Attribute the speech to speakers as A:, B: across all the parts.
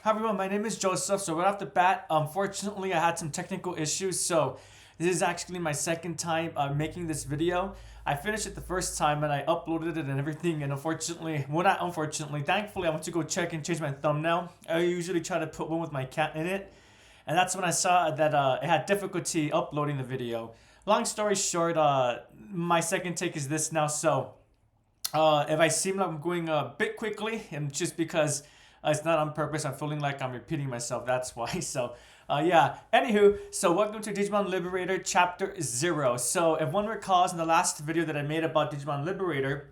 A: Hi everyone, my name is Joseph. So right off the bat, unfortunately, I had some technical issues. So this is actually my second time making this video. I finished it the first time and I uploaded it and everything. And unfortunately, well, not unfortunately, thankfully, I went to go check and change my thumbnail. I usually try to put one with my cat in it, and that's when I saw that it had difficulty uploading the video. Long story short, my second take is this now. So if I seem like I'm going a bit quickly, and just because it's not on purpose, I'm feeling like I'm repeating myself. That's why. So, yeah. Anywho, so welcome to Digimon Liberator Chapter 0. So, if one recalls in the last video that I made about Digimon Liberator,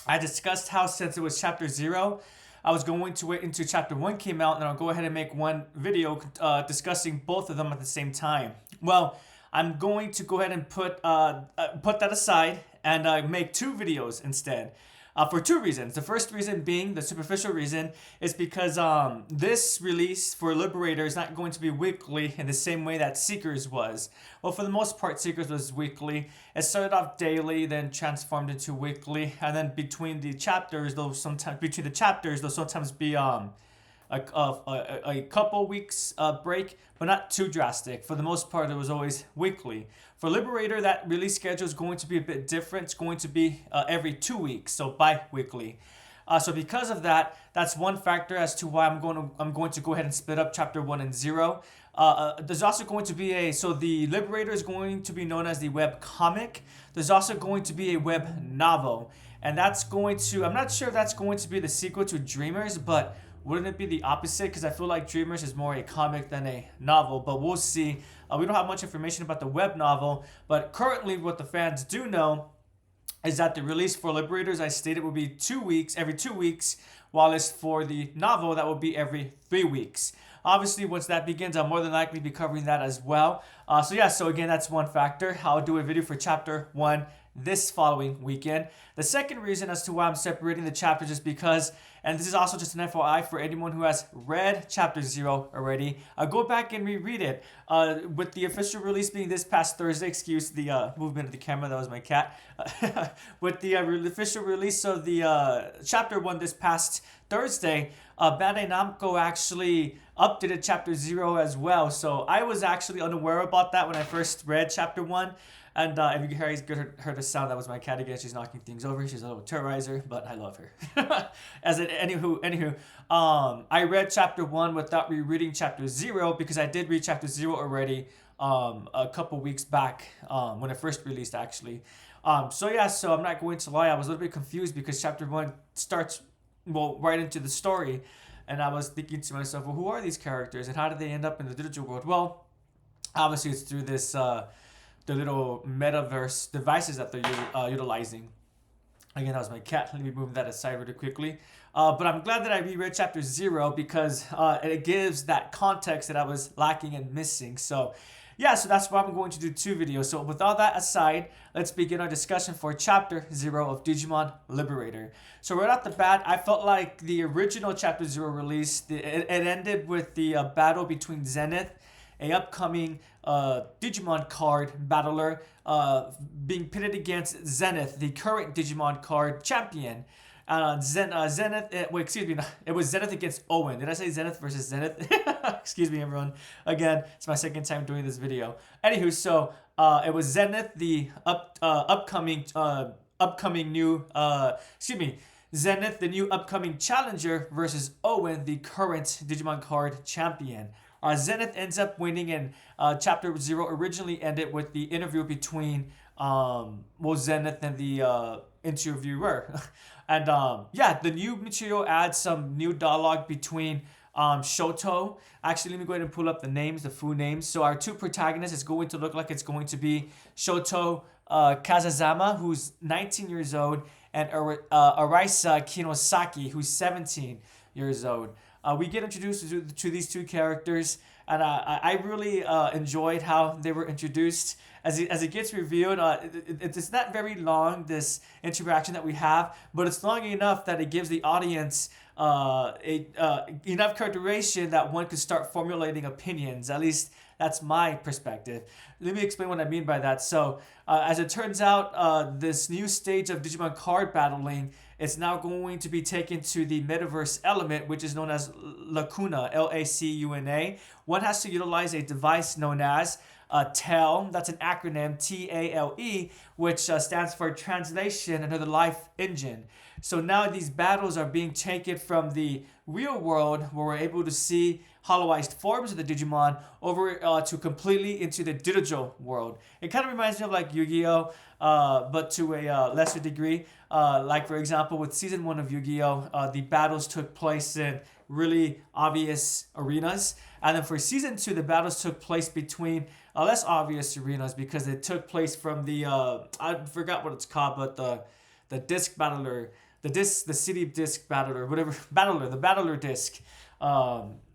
A: I discussed how since it was Chapter 0, I was going to wait until Chapter 1 came out, and I'll go ahead and make one video discussing both of them at the same time. Well, I'm going to go ahead and put that aside and make two videos instead. For two reasons. The first reason being, the superficial reason, is because this release for Liberator is not going to be weekly in the same way that Seekers was. Well, for the most part, Seekers was weekly. It started off daily, then transformed into weekly, and then between the chapters, there'll sometimes be a couple weeks break, but not too drastic. For the most part, it was always weekly. For Liberator, that release schedule is going to be a bit different. It's going to be every 2 weeks, so bi-weekly. So because of that, that's one factor as to why I'm going to go ahead and split up Chapter 1 and 0. There's also going to be the Liberator is going to be known as the web comic. There's also going to be a web novel, and I'm not sure if that's going to be the sequel to Dreamers, but wouldn't it be the opposite? Because I feel like Dreamers is more a comic than a novel, but we'll see. We don't have much information about the web novel, but currently what the fans do know is that the release for Liberators, I stated, will be 2 weeks, every 2 weeks, while as for the novel, that will be every 3 weeks. Obviously, once that begins, I'll more than likely be covering that as well. So again, that's one factor. I'll do a video for Chapter 1 this following weekend. The second reason as to why I'm separating the chapters is because, and this is also just an FYI for anyone who has read Chapter 0 already, go back and reread it. With the official release being this past Thursday, excuse the movement of the camera, that was my cat. With the official release of the Chapter 1 this past Thursday, Bandai Namco actually updated Chapter 0 as well. So I was actually unaware about that when I first read Chapter 1. And if you heard the sound, that was my cat again. She's knocking things over. She's a little terrorizer, but I love her. Anywho, I read Chapter 1 without rereading Chapter 0 because I did read Chapter 0 already a couple weeks back when it first released, actually. So I'm not going to lie. I was a little bit confused because Chapter 1 starts, well, right into the story. And I was thinking to myself, well, who are these characters and how did they end up in the digital world? Well, obviously it's through this the little metaverse devices that they're utilizing. Again, that was my cat. Let me move that aside really quickly. But I'm glad that I reread Chapter 0 because it gives that context that I was lacking and missing. So that's why I'm going to do two videos. So with all that aside, let's begin our discussion for Chapter 0 of Digimon Liberator. So right off the bat, I felt like the original Chapter 0 release, it ended with the battle between Zenith, a upcoming Digimon card battler, being pitted against Zenith, the current Digimon card champion. Zenith, it was Zenith against Owen. Did I say Zenith versus Zenith? Excuse me, everyone. Again, it's my second time doing this video. Anywho, so it was Zenith, the upcoming new, Zenith, the new upcoming challenger, versus Owen, the current Digimon card champion. Zenith ends up winning, and Chapter 0 originally ended with the interview between Zenith and the interviewer. And the new material adds some new dialogue between Shoto. Actually, let me go ahead and pull up the full names. So our two protagonists is going to look like it's going to be Shoto Kazazama, who's 19 years old, and Arisa Kinosaki, who's 17 years old. We get introduced to these two characters, and I really enjoyed how they were introduced. As it gets revealed, it's not very long, this interaction that we have, but it's long enough that it gives the audience enough characterization that one could start formulating opinions. At least that's my perspective. Let me explain what I mean by that. So, as it turns out, this new stage of Digimon card battling it's now going to be taken to the metaverse element, which is known as Lacuna, Lacuna. One has to utilize a device known as TALE, that's an acronym, TALE, which stands for Translation Another Life Engine. So now these battles are being taken from the real world, where we're able to see holoized forms of the Digimon, over to completely into the digital world. It kind of reminds me of like Yu-Gi-Oh, but to a lesser degree. Like for example, with season 1 of Yu-Gi-Oh, the battles took place in really obvious arenas, and then for season 2, the battles took place between less obvious arenas, because it took place from the I forgot what it's called, but the disc battler, the city disc battler, whatever battler, the battler disc.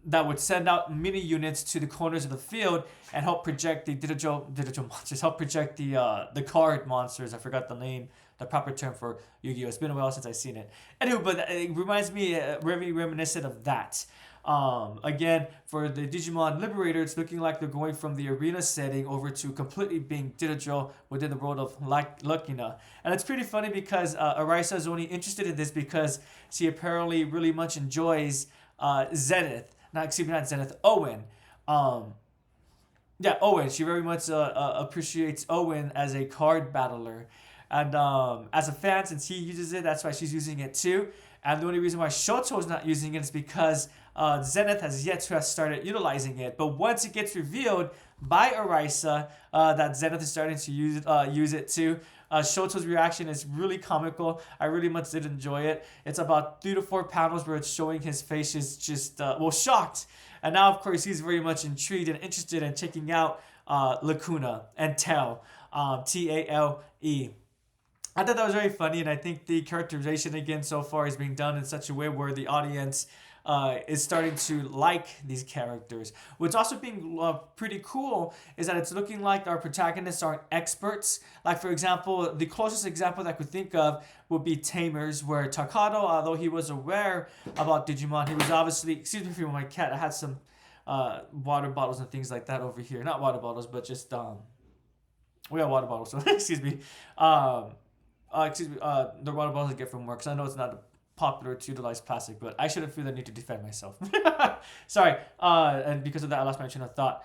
A: That would send out mini units to the corners of the field and help project the digital monsters, help project the card monsters. I forgot the name, the proper term for Yu-Gi-Oh. It's been a while since I've seen it. Anyway, but it reminds me very reminiscent of that. Again, for the Digimon Liberator, it's looking like they're going from the arena setting over to completely being digital within the world of Lacuna. And it's pretty funny because Arisa is only interested in this because she apparently really much enjoys Zenith. Not Zenith, Owen. Owen. She very much appreciates Owen as a card battler. And as a fan, since he uses it, that's why she's using it too. And the only reason why Shoto is not using it is because Zenith has yet to have started utilizing it. But once it gets revealed by Arisa that Zenith is starting to use it too, Shoto's reaction is really comical. I really much did enjoy it. It's about 3 to 4 panels where it's showing his face is just, shocked. And now, of course, he's very much intrigued and interested in checking out Lacuna and TALE, TALE. I thought that was very funny, and I think the characterization again so far is being done in such a way where the audience is starting to like these characters. What's also being pretty cool is that it's looking like our protagonists aren't experts. Like for example, the closest example that I could think of would be Tamers, where Takado, although he was aware about Digimon, he was obviously, excuse me for my cat, I had some water bottles and things like that over here. Not water bottles, but just we have water bottles, so excuse me. The water bottles I get from work, because I know it's not popular to utilize plastic, but I shouldn't feel the need to defend myself. Sorry. And because of that, I lost my train of thought.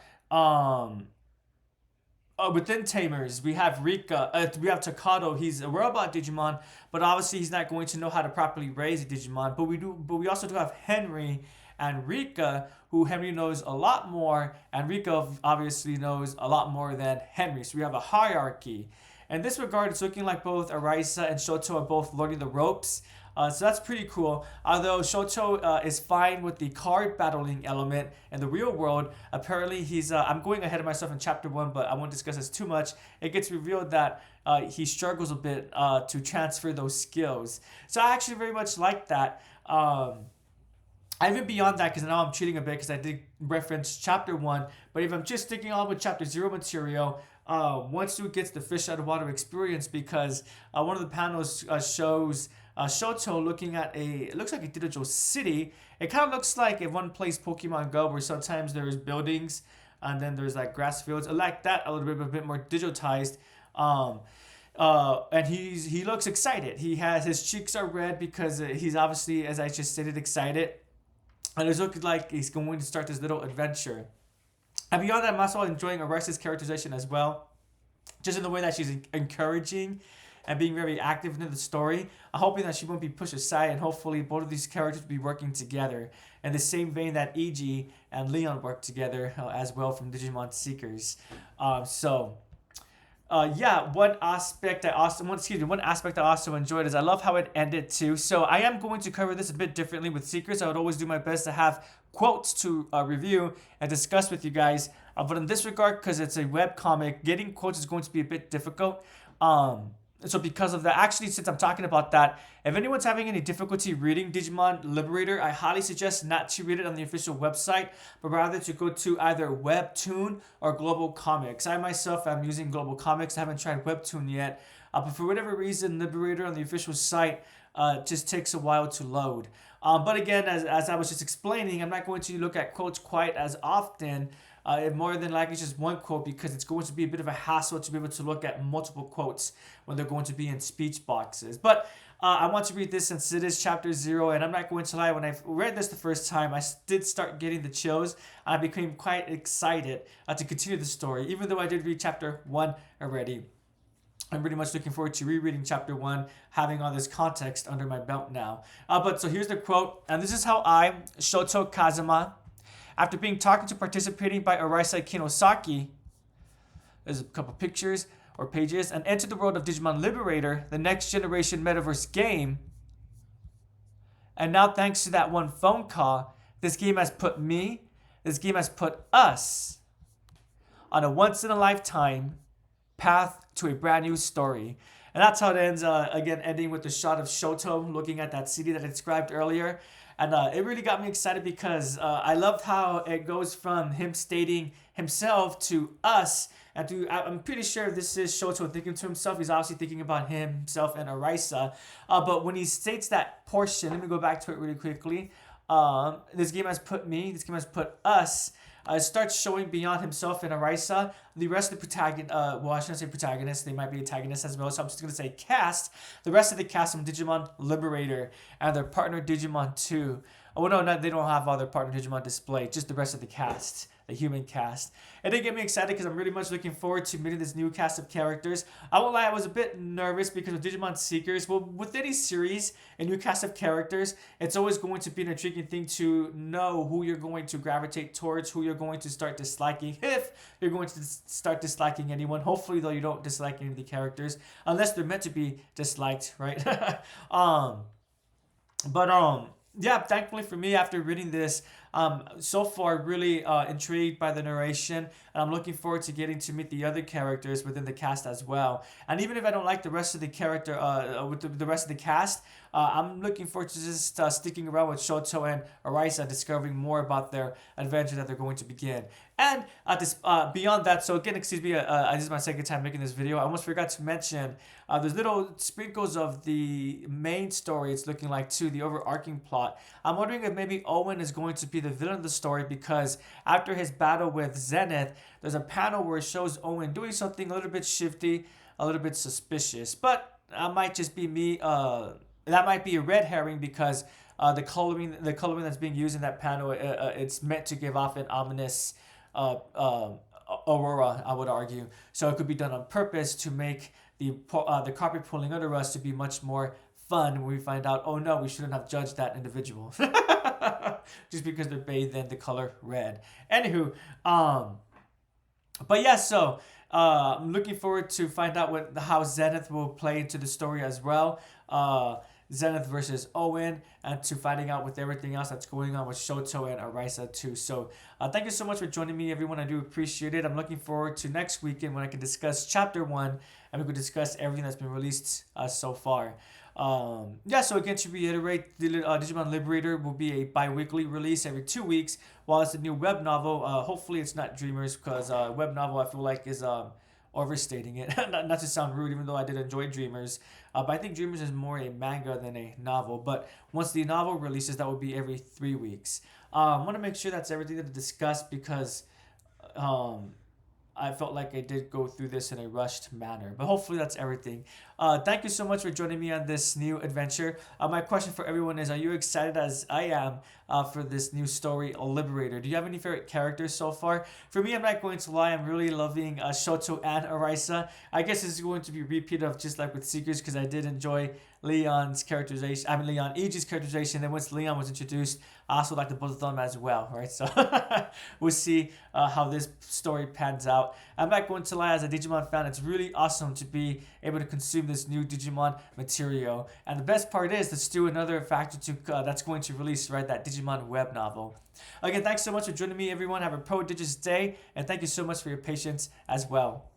A: Within Tamers, we have Rika. We have Takado. He's aware about Digimon, but obviously he's not going to know how to properly raise a Digimon. But we also do have Henry and Rika, who Henry knows a lot more, and Rika obviously knows a lot more than Henry. So we have a hierarchy. In this regard, it's looking like both Arisa and Shoto are both learning the ropes. So that's pretty cool. Although Shoto is fine with the card battling element in the real world, apparently he's... I'm going ahead of myself in chapter 1, but I won't discuss this too much. It gets revealed that he struggles a bit to transfer those skills. So I actually very much like that. Even beyond that, because now I'm cheating a bit because I did reference chapter 1, but if I'm just sticking on with chapter 0 material, once Stu gets the fish out of water experience, because one of the panels shows Shoto looking at it looks like a digital city. It kind of looks like if one plays Pokemon Go, where sometimes there's buildings and then there's like grass fields. I like that a little bit, a bit more digitized. And he looks excited. His cheeks are red because he's obviously, as I just stated, excited. And it's looking like he's going to start this little adventure. And beyond that, I'm also enjoying Arisa's characterization as well. Just in the way that she's encouraging and being very active in the story. I'm hoping that she won't be pushed aside, and hopefully both of these characters will be working together in the same vein that Iji and Leon work together as well from Digimon Seekers. One aspect I also enjoyed is I love how it ended too. So I am going to cover this a bit differently with Secrets. I would always do my best to have quotes to review and discuss with you guys. But in this regard, because it's a web comic, getting quotes is going to be a bit difficult. So because of that, actually, since I'm talking about that, if anyone's having any difficulty reading Digimon Liberator, I highly suggest not to read it on the official website, but rather to go to either Webtoon or Global Comics. I myself am using Global Comics. I haven't tried Webtoon yet, but for whatever reason, Liberator on the official site just takes a while to load. But again, as I was just explaining, I'm not going to look at quotes quite as often. More than likely just one quote, because it's going to be a bit of a hassle to be able to look at multiple quotes when they're going to be in speech boxes. But I want to read this since it is chapter 0, and I'm not going to lie, when I read this the first time, I did start getting the chills. I became quite excited to continue the story, even though I did read chapter 1 already. I'm pretty much looking forward to rereading chapter 1, having all this context under my belt now. But so here's the quote, and this is how I, Shoto Kazuma, after being talked to participating by Arisa Kinosaki, there's a couple pictures or pages, and entered the world of Digimon Liberator, the next generation metaverse game. And now, thanks to that one phone call, this game has put us on a once in a lifetime path to a brand new story. And that's how it ends, again, ending with the shot of Shoto looking at that CD that I described earlier. And it really got me excited because I loved how it goes from him stating himself to us. And I'm pretty sure this is Shoto thinking to himself. He's obviously thinking about himself and Arisa. But when he states that portion, let me go back to it really quickly. This game has put us. It starts showing beyond himself and Arisa, the rest of the protagonists, well, I shouldn't say protagonists, they might be antagonists as well, so I'm just going to say cast, the rest of the cast from Digimon Liberator and their partner Digimon 2. Oh no, they don't have all their partner Digimon displayed, just the rest of the cast, the human cast. It did get me excited because I'm really much looking forward to meeting this new cast of characters. I won't lie, I was a bit nervous because of Digimon Seekers. Well, with any series, a new cast of characters, it's always going to be an intriguing thing to know who you're going to gravitate towards, who you're going to start disliking, if you're going to start disliking anyone. Hopefully, though, you don't dislike any of the characters, unless they're meant to be disliked, right? Yeah, thankfully for me, after reading this, so far really intrigued by the narration, and I'm looking forward to getting to meet the other characters within the cast as well. And even if I don't like the rest of the character, with the rest of the cast, I'm looking forward to just sticking around with Shoto and Arisa, discovering more about their adventure that they're going to begin. And beyond that, so again, excuse me, this is my second time making this video. I almost forgot to mention there's little sprinkles of the main story. It's looking like too, the overarching plot. I'm wondering if maybe Owen is going to be the villain of the story, because after his battle with Zenith, there's a panel where it shows Owen doing something a little bit shifty, a little bit suspicious. But that might just be me. That might be a red herring because the coloring that's being used in that panel, it's meant to give off an ominous aurora, I would argue. So it could be done on purpose to make the carpet pulling under us to be much more fun when we find out, oh no, we shouldn't have judged that individual just because they're bathed in the color red. Anywho, but yeah, so I'm looking forward to find out how Zenith will play into the story as well. Zenith versus Owen, and to finding out with everything else that's going on with Shoto and Arisa too. So thank you so much for joining me, everyone. I do appreciate it. I'm looking forward to next weekend when I can discuss chapter 1 and we can discuss everything that's been released so far. Yeah, so again, to reiterate, the Digimon Liberator will be a bi-weekly release every 2 weeks, while it's a new web novel. Hopefully it's not Dreamers, because web novel I feel like is overstating it. not to sound rude, even though I did enjoy Dreamers. But I think Dreamers is more a manga than a novel. But once the novel releases, that will be every 3 weeks. I want to make sure that's everything to discuss, because I felt like I did go through this in a rushed manner. But hopefully that's everything. Thank you so much for joining me on this new adventure. My question for everyone is, are you excited as I am for this new story, Liberator? Do you have any favorite characters so far? For me, I'm not going to lie, I'm really loving Shoto and Arisa. I guess it's going to be a repeat of just like with Seekers, because I did enjoy Leon's characterization. Leon Ichi's characterization. And once Leon was introduced, I also like the both of them as well, right? So we'll see how this story pans out. I'm not going to lie, as a Digimon fan, it's really awesome to be able to consume this new Digimon material. And the best part is, there's still another factor to that's going to release, right? That Digimon web novel. Again, thanks so much for joining me, everyone. Have a prodigious day, and thank you so much for your patience as well.